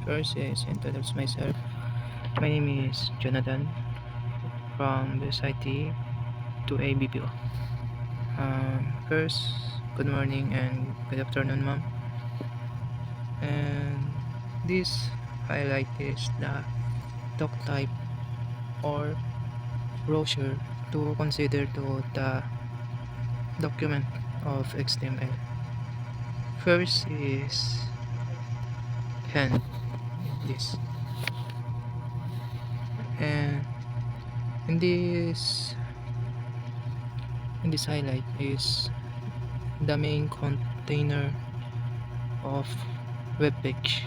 First is introduce myself. My name is Jonathan from the SIT to ABPO. First, good morning and good afternoon, ma'am. And this highlight is the doc type or brochure to consider to the document of XML. First is hand, this, and in this in this highlight is the main container of web page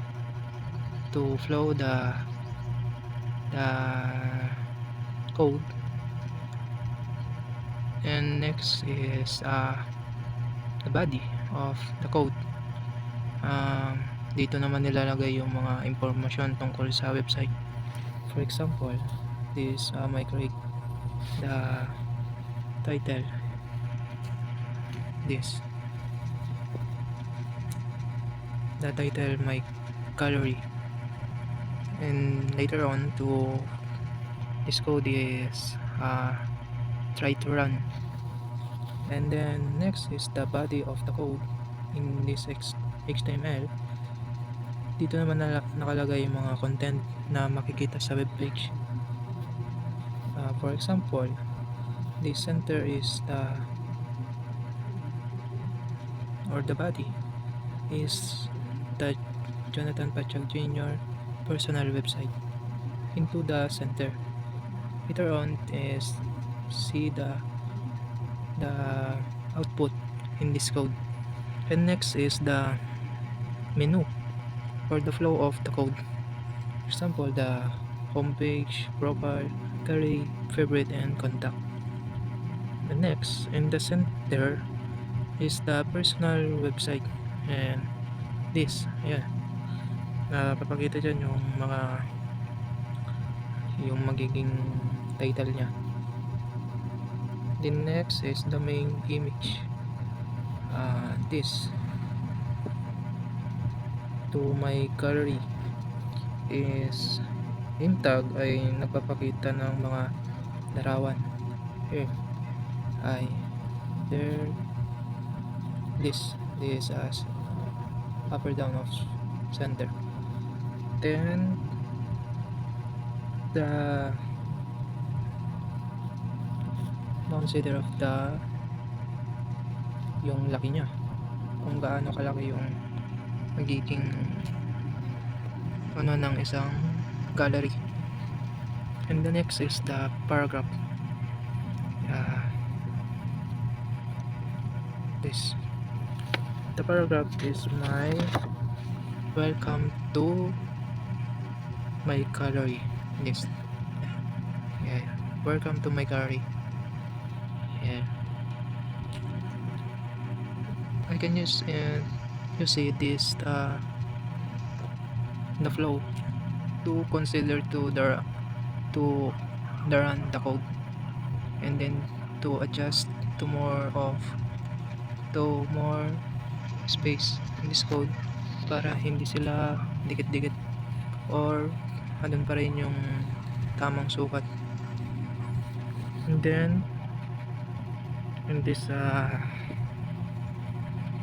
to flow the code. And next is the body of the code. Dito naman nilalagay yung mga impormasyon tungkol sa website. For example, this may create the title, this the title, my gallery, and later on to this code is try to run. And then next is the body of the code in this HTML. Dito naman nakalagay yung mga content na makikita sa web page. For example, the center is the body is the Jonathan Pachag Jr. personal website into the center. Later on is see the output in this code. And next is the menu or the flow of the code. For example, the homepage, profile, gallery, favorite, and contact. The next in the center is the personal website, and this, yeah, papakita dyan yung magiging title nya. The next is the main image, this to my gallery is yung tag ay nagpapakita ng mga larawan. Here ay there, this as up or down of center. Then the consider of yung laki niya, kung gaano kalaki yung magiging ng isang gallery. And the next is the paragraph, this, the paragraph is my welcome to my gallery, this, yeah, welcome to my gallery. Yeah, I can use you see this the flow to consider to run the code, and then to adjust to more space in this code para hindi sila dikit-dikit or andun pa rin yung tamang sukat. And then in this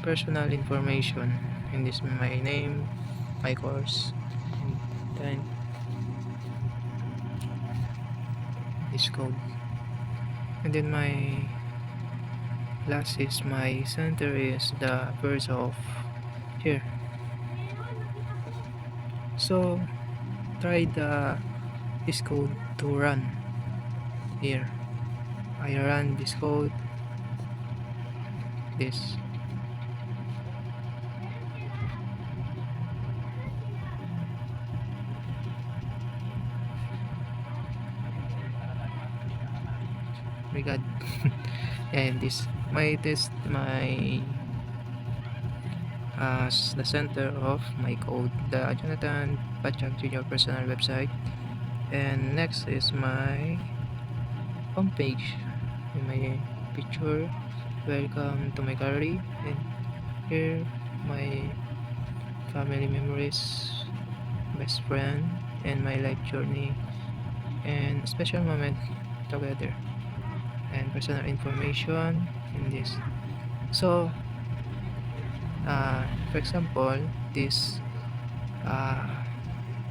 personal information, in this my name, my course, and then this code. And then my last is my center is the verse of here. So try this code to run here. I run this code, this, my god. And this my test my as the center of my code, the Jonathan Pachag Jr. personal website. And next is my homepage, my picture, welcome to my gallery, and here my family memories, best friend and my life journey and special moment together and personal information in this. So, for example, this uh,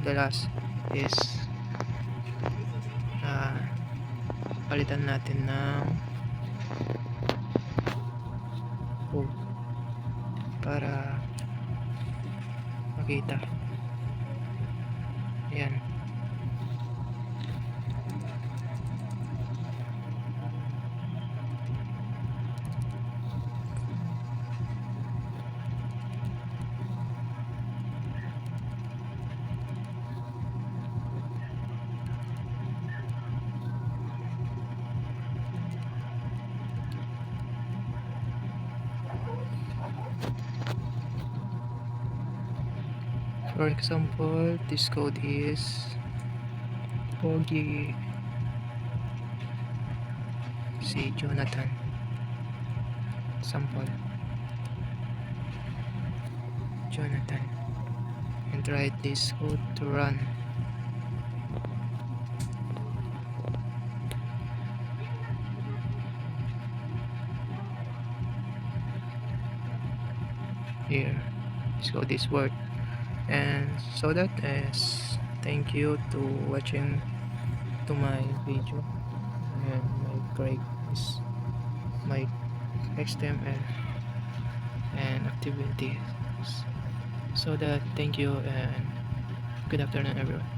the last is uh, palitan natin ng code para makita. Ayan. For example, this code is Pogi si Jonathan. Sample Jonathan and write this code to run. Here, this code is work. And so that is thank you to watching to my video and my break is my XML and activities. So that thank you and good afternoon everyone.